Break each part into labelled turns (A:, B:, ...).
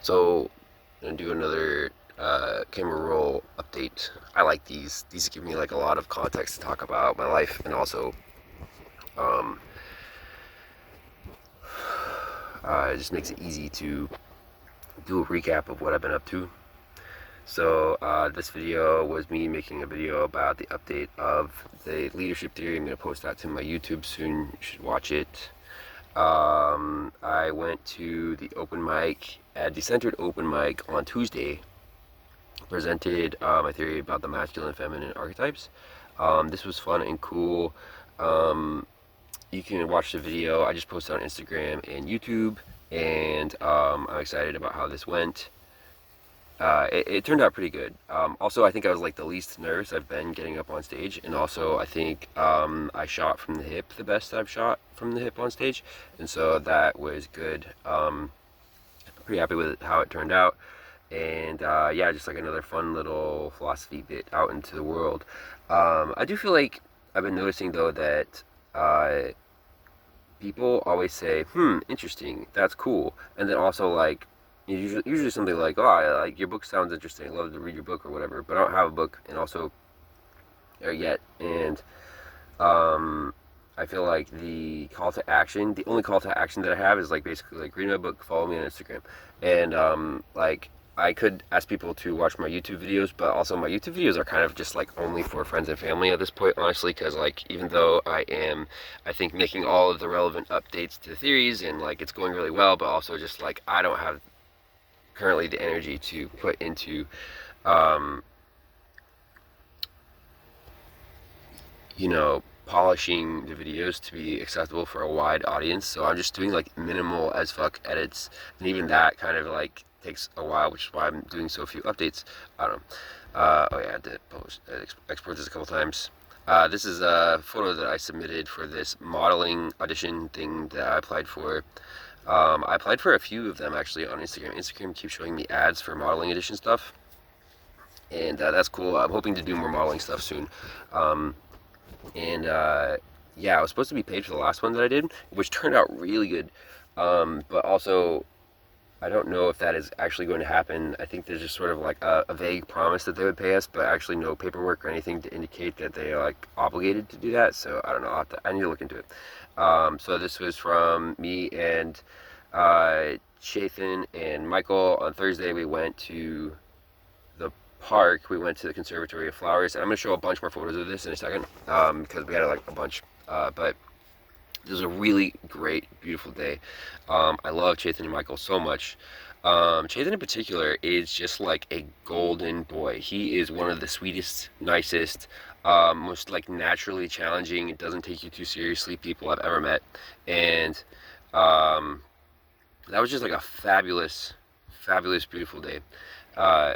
A: So, I'm gonna do another camera roll update. I like these. These give me like a lot of context to talk about my life, and also um, it just makes it easy to do a recap of what I've been up to. So, this video was me making a video about the update of the leadership theory. I'm gonna post that to my YouTube soon. You should watch it. I went to the open mic, a Decentered open mic on Tuesday. Presented my theory about the masculine and feminine archetypes. This was fun and cool. Um, you can watch the video. I just posted on Instagram and YouTube, and I'm excited about how this went. It turned out pretty good. Also, I think I was like the least nervous I've been getting up on stage, and also I think I shot from the hip the best I've shot from the hip on stage, and so that was good. Pretty happy with how it turned out, and yeah, just like another fun little philosophy bit out into the world. I do feel like I've been noticing though that people always say, interesting, that's cool," and then also like usually something like, "Oh, like your book sounds interesting. I'd love to read your book or whatever," but I don't have a book, and also yet, and um, I feel like the call to action, the only call to action that I have is like basically like read my book, follow me on Instagram, and like I could ask people to watch my YouTube videos, but also my YouTube videos are kind of just like only for friends and family at this point, honestly, because like even though I am, I think making all of the relevant updates to the theories and like it's going really well, but also just like I don't have currently the energy to put into um, polishing the videos to be acceptable for a wide audience. So I'm just doing like minimal as fuck edits, and even that kind of like takes a while, which is why I'm doing so few updates. I don't know. Oh yeah, I did export this a couple times. This is a photo that I submitted for this modeling audition thing that I applied for. I applied for a few of them actually on Instagram. Instagram keeps showing me ads for modeling audition stuff, and that's cool. I'm hoping to do more modeling stuff soon. Um, and yeah, I was supposed to be paid for the last one that I did, which turned out really good. But also, I don't know if that is actually going to happen. I think there's just sort of like a vague promise that they would pay us, but actually no paperwork or anything to indicate that they are like obligated to do that. So I don't know. I need to look into it. So this was from me and Chathan and Michael. On Thursday, we went to the park. We went to the Conservatory of Flowers, and I'm going to show a bunch more photos of this in a second because we had like a bunch. But it was a really great, beautiful day. I love Chathan and Michael so much. Chathan in particular is just like a golden boy. He is one of the sweetest, nicest, most like naturally challenging, it doesn't take you too seriously people I've ever met. And um, that was just like a fabulous, fabulous, beautiful day.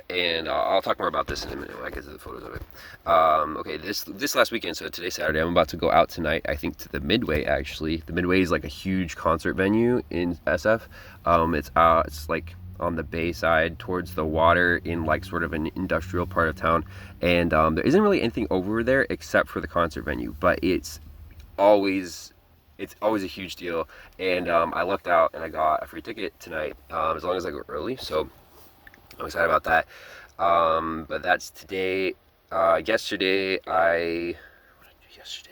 A: And I'll talk more about this in a minute when I get to the photos of it. Okay, this last weekend, so today's Saturday, I'm about to go out tonight, I think to the Midway actually. The Midway is like a huge concert venue in SF. It's like on the bay side towards the water in like sort of an industrial part of town. And there isn't really anything over there except for the concert venue, but always it's always a huge deal. And I lucked out and I got a free ticket tonight as long as I go early. So I'm excited about that. But that's today. Yesterday, what did I do yesterday?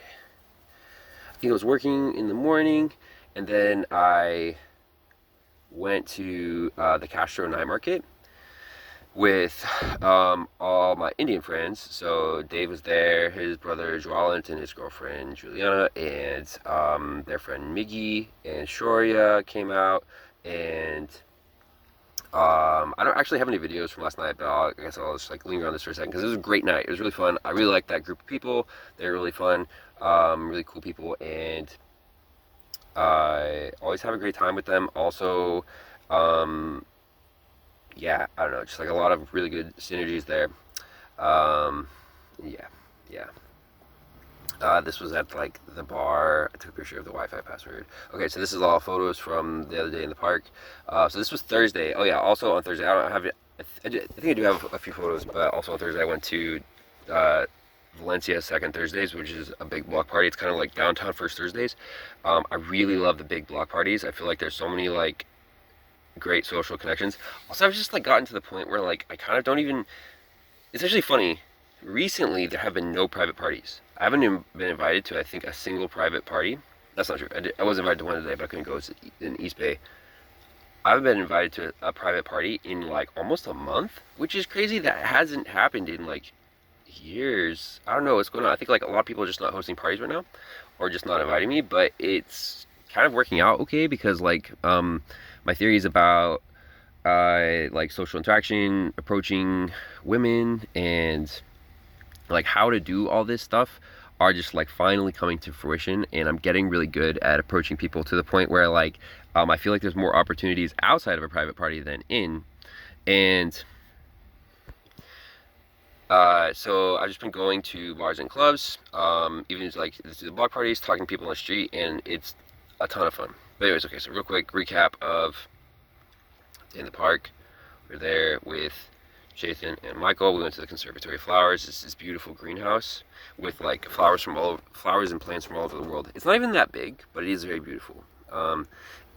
A: I think I was working in the morning, and then I went to the Castro Night Market with all my Indian friends. So Dave was there, his brother Jwalant and his girlfriend Juliana, and their friend Miggy and Shoria came out, and I don't actually have any videos from last night, but I guess I'll just like linger on this for a second because it was a great night. It was really fun. I really liked that group of people. They're really fun, really cool people, and I always have a great time with them. Also, um, yeah, I don't know, just like a lot of really good synergies there. Um, yeah, yeah. This was at like the bar. I took a picture of the Wi-Fi password. Okay, so this is all photos from the other day in the park. So this was Thursday. Oh yeah, also on Thursday, I don't have it. I think I do have a few photos, but also on Thursday I went to uh, Valencia Second Thursdays, which is a big block party. It's kind of like downtown First Thursdays. I really love the big block parties. I feel like there's so many like great social connections. Also, I've just like gotten to the point where like I kind of don't even. It's actually funny. Recently, there have been no private parties. I haven't even been invited to, I think, a single private party. That's not true. I was invited to one today, but I couldn't go. It's in East Bay. I haven't been invited to a private party in like almost a month, which is crazy. That hasn't happened in like years. I don't know what's going on. I think like a lot of people are just not hosting parties right now, or just not inviting me. But it's kind of working out okay because like my theory is about like social interaction, approaching women, and like how to do all this stuff are just like finally coming to fruition, and I'm getting really good at approaching people to the point where like I feel like there's more opportunities outside of a private party than in. And so I've just been going to bars and clubs, even to like to the block parties, talking to people on the street, and it's a ton of fun. But anyways, okay, so real quick recap of in the park. We're there with Jathan and Michael. We went to the Conservatory of Flowers. It's this beautiful greenhouse with like flowers and plants from all over the world. It's not even that big, but it is very beautiful.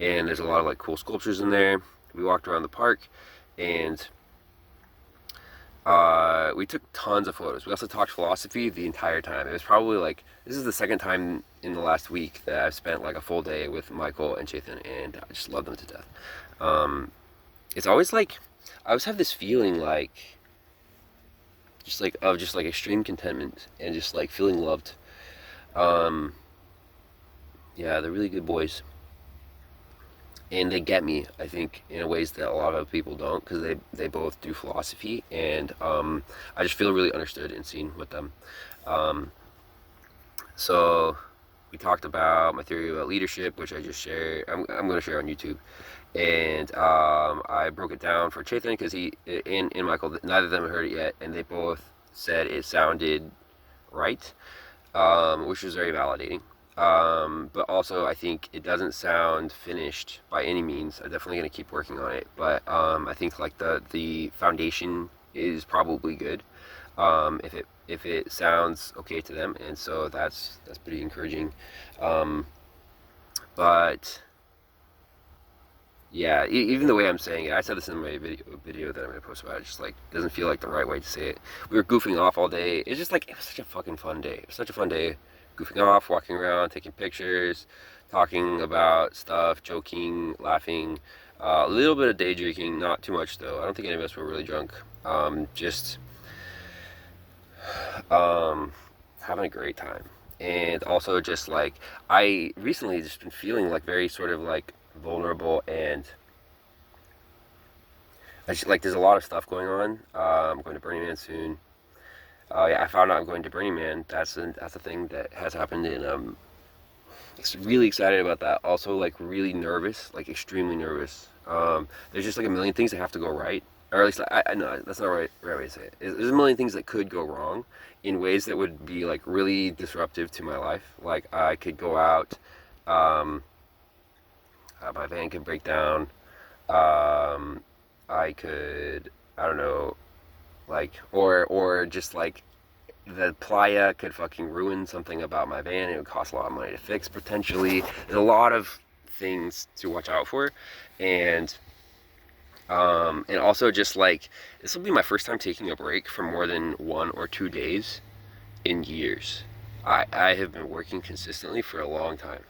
A: And there's a lot of like cool sculptures in there. We walked around the park, and we took tons of photos. We also talked philosophy the entire time. It was probably like this is the second time in the last week that I've spent like a full day with Michael and Jathan, and I just love them to death. It's always like I always have this feeling like just like extreme contentment and just like feeling loved. Um, yeah, they're really good boys, and they get me. I think in ways that a lot of people don't because they both do philosophy, and I just feel really understood and seen with them. Um, so we talked about my theory about leadership, which I just shared. I'm going to share on YouTube, and I broke it down for Chaitan because he and Michael, neither of them heard it yet, and they both said it sounded right, which was very validating. But also, I think it doesn't sound finished by any means. I'm definitely gonna keep working on it, but I think like the foundation is probably good. If it sounds okay to them, and so that's pretty encouraging. Um, but yeah, even the way I'm saying it, I said this in my video that I'm gonna post about it. Just like doesn't feel like the right way to say it. We were goofing off all day. It's just like it was such a fucking fun day. It was such a fun day, goofing off, walking around, taking pictures, talking about stuff, joking, laughing. A little bit of day drinking, not too much though. I don't think any of us were really drunk. Just having a great time, and also just like I recently just been feeling like very sort of like vulnerable, and I just, like there's a lot of stuff going on. I'm going to Burning Man soon. Yeah, I found out I'm going to Burning Man. That's a thing that has happened, and really excited about that. Also, like really nervous, like extremely nervous. There's just like a million things that have to go right, or at least I know that's not right way to say it. There's a million things that could go wrong in ways that would be like really disruptive to my life. Like I could go out, um, my van could break down. Um, I could, I don't know, like or just like the playa could fucking ruin something about my van. It would cost a lot of money to fix potentially. There's a lot of things to watch out for, and and also just like this will be my first time taking a break for more than 1 or 2 days in years. I have been working consistently for a long time.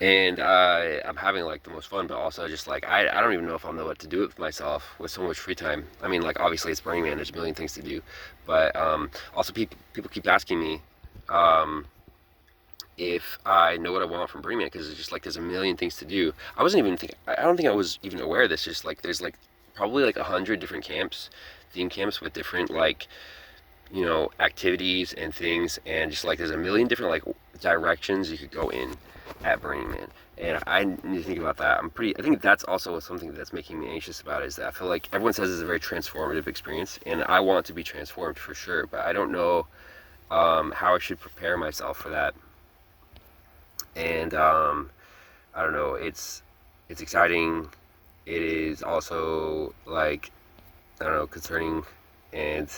A: And I'm having like the most fun, but also just like I don't even know if I'll know what to do with myself with so much free time. I mean, like obviously it's Burning Man, there's a million things to do, but also people keep asking me if I know what I want from Burning Man because it's just like there's a million things to do. I don't think I was even aware of this. Just like there's like probably like 100 different camps, theme camps with different like activities and things, and just like there's a million different like directions you could go in at Burning Man, and I need to think about that. I think that's also something that's making me anxious about it, is that I feel like everyone says it's a very transformative experience, and I want to be transformed for sure, but I don't know how I should prepare myself for that. And I don't know. It's exciting. It is also like I don't know, concerning, and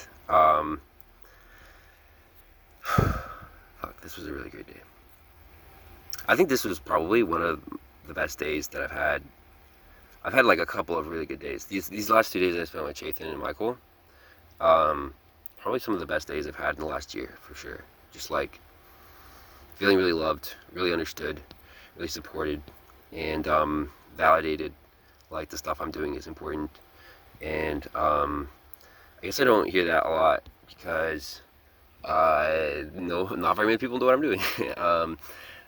A: fuck, this was a really great day. I think this was probably one of the best days that I've had. I've had like a couple of really good days. These last 2 days I spent with Chaitin and Michael. Um, Probably some of the best days I've had in the last year for sure. Just like feeling really loved, really understood, really supported, and validated. Like the stuff I'm doing is important, and I guess I don't hear that a lot because no, not very many people know what I'm doing.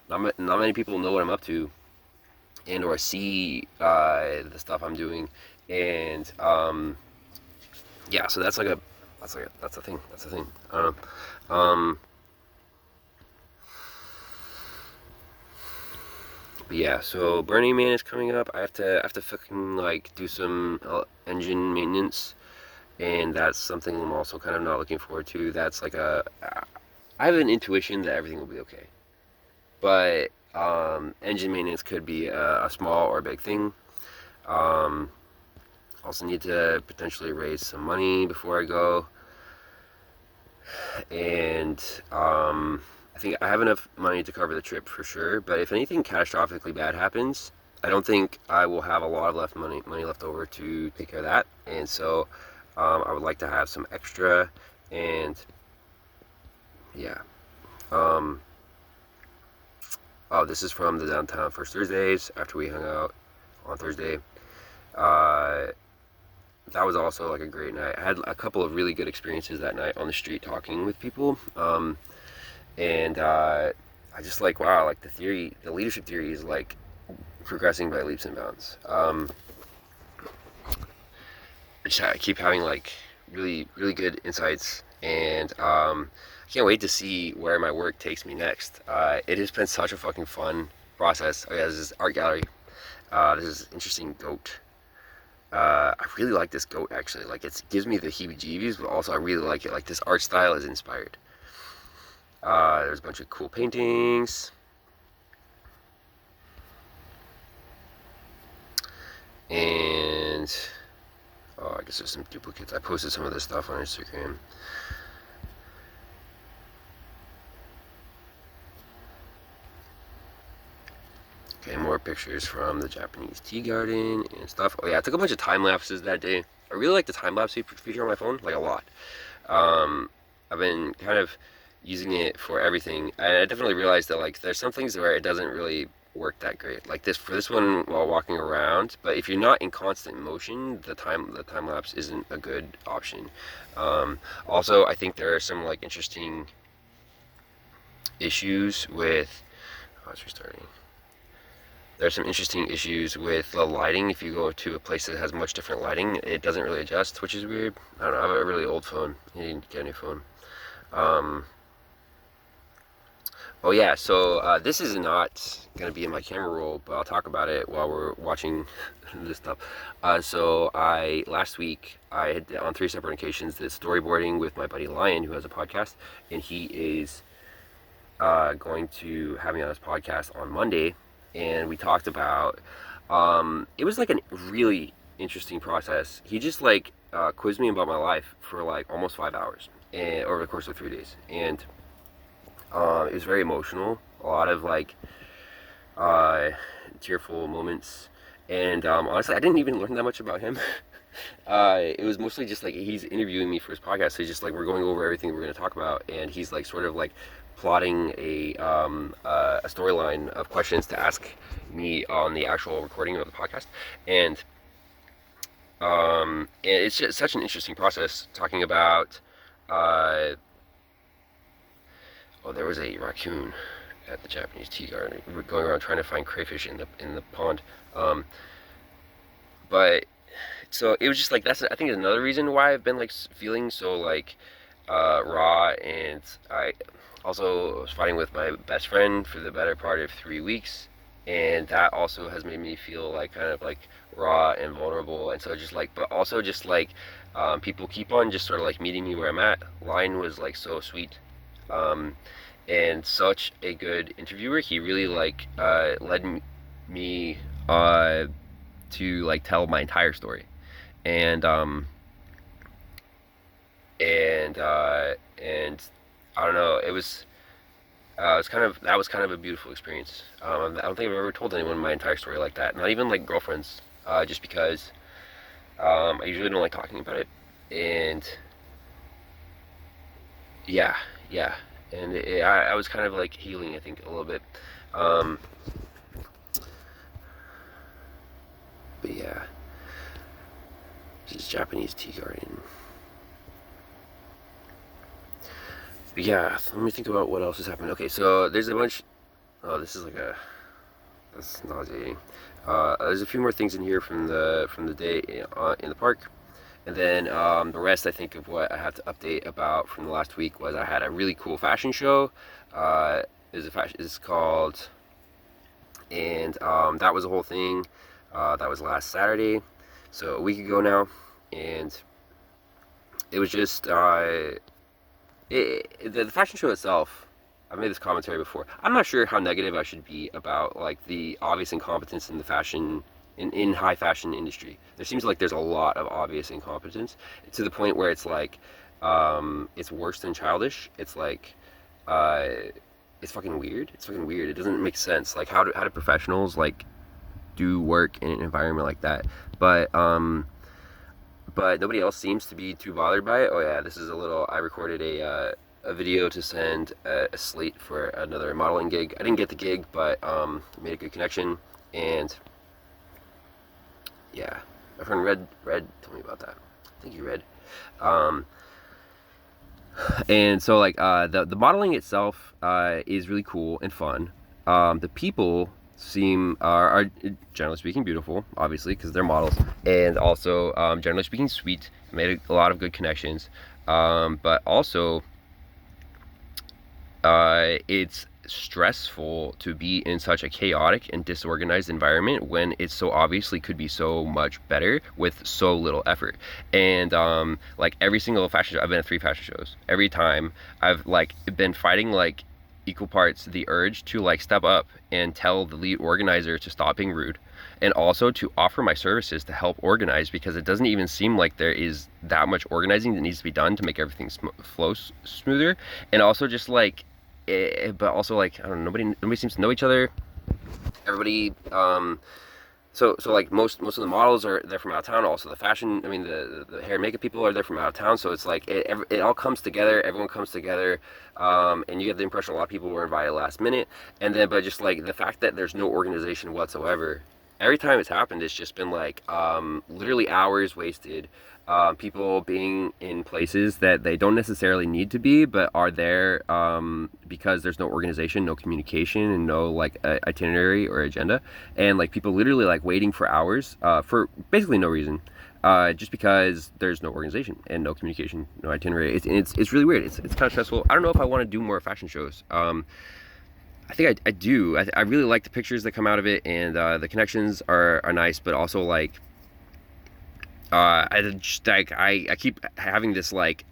A: Not many people know what I'm up to, and or see the stuff I'm doing, and yeah. So that's a thing. That's a thing. I don't know. But yeah, so Burning Man is coming up. I have to fucking like do some engine maintenance, and that's something I'm also kind of not looking forward to. That's like I have an intuition that everything will be okay, but engine maintenance could be a small or big thing. Um, Also need to potentially raise some money before I go, and I think I have enough money to cover the trip for sure. But if anything catastrophically bad happens, I don't think I will have a lot of money left over to take care of that. And so I would like to have some extra. And yeah. Um, oh, this is from the Downtown First Thursdays after we hung out on Thursday. Uh, that was also like a great night. I had a couple of really good experiences that night on the street talking with people. And I just like, wow, like the leadership theory is like progressing by leaps and bounds. I keep having like really, really good insights, and I can't wait to see where my work takes me next. It has been such a fucking fun process. Oh yeah, this is art gallery. This is interesting goat. I really like this goat actually. Like it gives me the heebie-jeebies, but also I really like it. Like this art style is inspired. There's a bunch of cool paintings. And oh, I guess there's some duplicates. I posted some of this stuff on Instagram. Okay, more pictures from the Japanese tea garden and stuff. Oh yeah, I took a bunch of time lapses that day. I really like the time lapse feature on my phone, like a lot. I've been kind of using it for everything, and I definitely realized that like there's some things where it doesn't really work that great. Like this one while walking around, but if you're not in constant motion, the time lapse isn't a good option. Also, I think there are some like interesting issues with. Oh, it's restarting. There's some interesting issues with the lighting. If you go to a place that has much different lighting, it doesn't really adjust, which is weird. I don't know. I have a really old phone. You need to get a new phone. Um, oh yeah, so this is not gonna be in my camera roll, but I'll talk about it while we're watching this stuff. So I last week I had on 3 separate occasions did storyboarding with my buddy Lion, who has a podcast, and he is going to have me on his podcast on Monday, and we talked about. It was like a really interesting process. He just like quizzed me about my life for like almost 5 hours, and over the course of 3 days, and it was very emotional. A lot of like uh, tearful moments, and honestly, I didn't even learn that much about him. It was mostly just like he's interviewing me for his podcast. So he's just like we're going over everything we're going to talk about, and he's like sort of like plotting a storyline of questions to ask me on the actual recording of the podcast, and it's just such an interesting process talking about. Uh, oh, there was a raccoon at the Japanese tea garden. We were going around trying to find crayfish in the pond, but so it was just like that's I think another reason why I've been like feeling so like raw, and I also was fighting with my best friend for the better part of 3 weeks, and that also has made me feel like kind of like raw and vulnerable, and so just like but also just like people keep on just sort of like meeting me where I'm at. Line was like so sweet, um, and such a good interviewer. He really like led me to like tell my entire story, and and I don't know. It was that was kind of a beautiful experience. I don't think I've ever told anyone my entire story like that. Not even like girlfriends, just because I usually don't like talking about it. And yeah, yeah, and I was kind of like healing, I think, a little bit. Um, but yeah, this Japanese tea garden. But yeah, let me think about what else has happened. Okay, so there's a bunch. Oh, this is like a that's nauseating. There's a few more things in here from the day in the park, and then the rest I think of what I have to update about from the last week was I had a really cool fashion show. Is a fashion. It's called, and that was a whole thing. That was last Saturday, so a week ago now, and it was just the fashion show itself. I've made this commentary before. I'm not sure how negative I should be about like the obvious incompetence in the fashion in high fashion industry. There seems like there's a lot of obvious incompetence to the point where it's like it's worse than childish. It's like uh, it's fucking weird. It's fucking weird. It doesn't make sense. Like how do professionals like do work in an environment like that? But but nobody else seems to be too bothered by it. Oh yeah, this is a little. I recorded a video to send a slate for another modeling gig. I didn't get the gig, but made a good connection, and yeah, my friend Red told me about that. Thank you, Red. Um, and so like the modeling itself is really cool and fun. The people are generally speaking beautiful, obviously because they're models, and also generally speaking sweet. Made a lot of good connections, but also it's stressful to be in such a chaotic and disorganized environment when it so obviously could be so much better with so little effort. And like every single fashion show, I've been at 3 fashion shows. Every time I've like been fighting like equal parts the urge to like step up and tell the lead organizer to stop being rude, and also to offer my services to help organize, because it doesn't even seem like there is that much organizing that needs to be done to make everything flow smoother. And also just like but also like I don't know, nobody seems to know each other. Everybody so like most of the models are they're from out of town. Also the fashion, I mean the hair and makeup people are there from out of town. So it's like it all comes together. Everyone comes together, and you get the impression a lot of people were invited last minute. And then but just like the fact that there's no organization whatsoever. Every time it's happened, it's just been like literally hours wasted. People being in places that they don't necessarily need to be, but are there because there's no organization, no communication, and no like itinerary or agenda, and like people literally like waiting for hours for basically no reason, just because there's no organization and no communication, no itinerary. It's really weird. It's kind of stressful. I don't know if I want to do more fashion shows. I think I do. I really like the pictures that come out of it, and the connections are nice, but also like. I keep having this like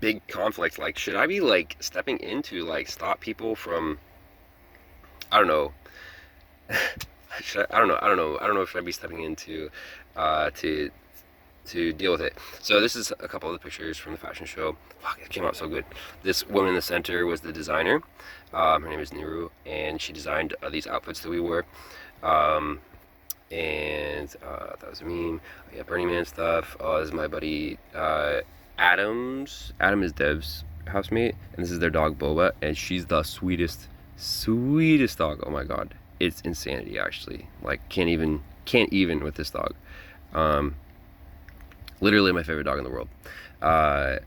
A: big conflict. Like, should I be like stepping in to like stop people from? I don't know. I don't know if should I be stepping in to deal with it. So this is a couple of the pictures from the fashion show. Fuck, it came out so good. This woman in the center was the designer. Her name is Niru, and she designed these outfits that we wore. And that was a meme. Yeah, Burning Man stuff. Oh, this is my buddy Adams. Adam is Dev's housemate, and this is their dog Boba, and she's the sweetest dog. Oh my god, it's insanity actually. Like can't even with this dog. Literally my favorite dog in the world. What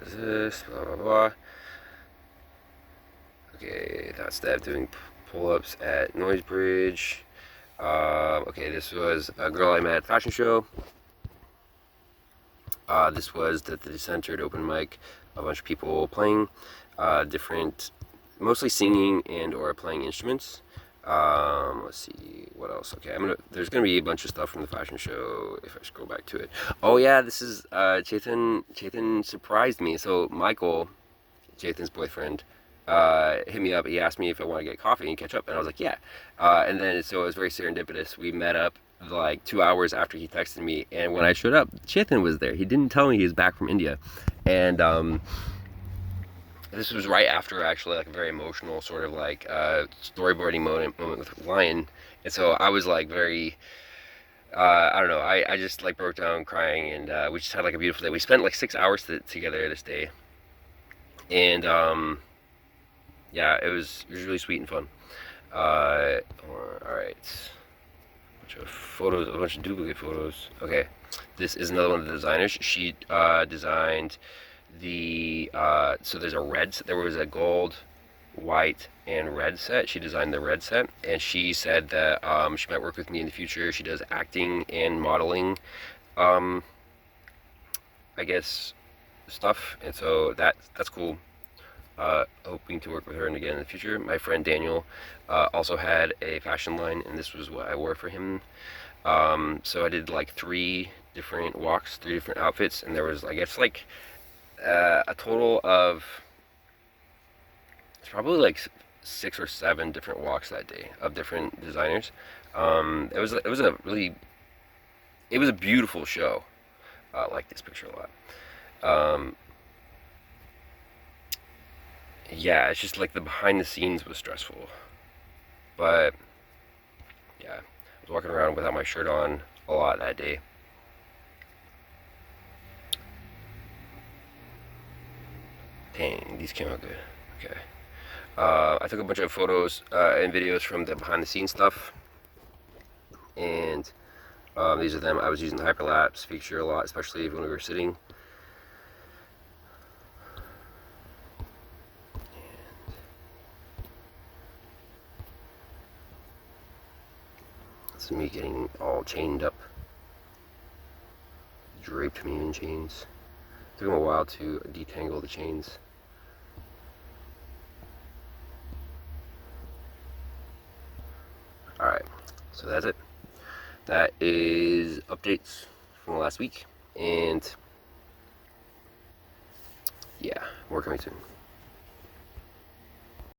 A: is this? Blah blah blah. Okay, that's Dev doing pull-ups at Noisebridge. Okay, this was a girl I met at fashion show. This was the Decentered open mic. A bunch of people playing different, mostly singing and or playing instruments. Let's see what else. Okay, there's gonna be a bunch of stuff from the fashion show if I scroll back to it. Oh yeah, this is Chetan surprised me. So Michael, Chetan's boyfriend, hit me up. He asked me if I want to get coffee and catch up, and I was like, yeah. And then so it was very serendipitous. We met up like 2 hours after he texted me, and when I showed up, Chetan was there. He didn't tell me he was back from India, and this was right after actually like a very emotional sort of like storyboarding moment with Lion, and so I was like very I don't know, I just like broke down crying, and we just had like a beautiful day. We spent like 6 hours together this day, and yeah, it was really sweet and fun. All right, bunch of photos, a bunch of duplicate photos. Okay, this is another one of the designers. She designed the so there's a red. There was a gold, white, and red set. She designed the red set, and she said that she might work with me in the future. She does acting and modeling, um, I guess, stuff, and so that's cool. Hoping to work with her again in the future. My friend Daniel also had a fashion line, and this was what I wore for him. So I did like 3 different walks, 3 different outfits, and there was, I guess, like a total of it's probably like 6 or 7 different walks that day of different designers. It was a really it was a beautiful show. I like this picture a lot. Um, yeah, it's just like the behind the scenes was stressful, but yeah, I was walking around without my shirt on a lot that day. Dang, these came out good. Okay. I took a bunch of photos and videos from the behind the scenes stuff, and these are them. I was using the hyperlapse feature a lot, especially when we were sitting. This is me getting all chained up, draped me in chains. It took them a while to detangle the chains. Alright, so that's it. That is updates from last week, and yeah, more coming soon.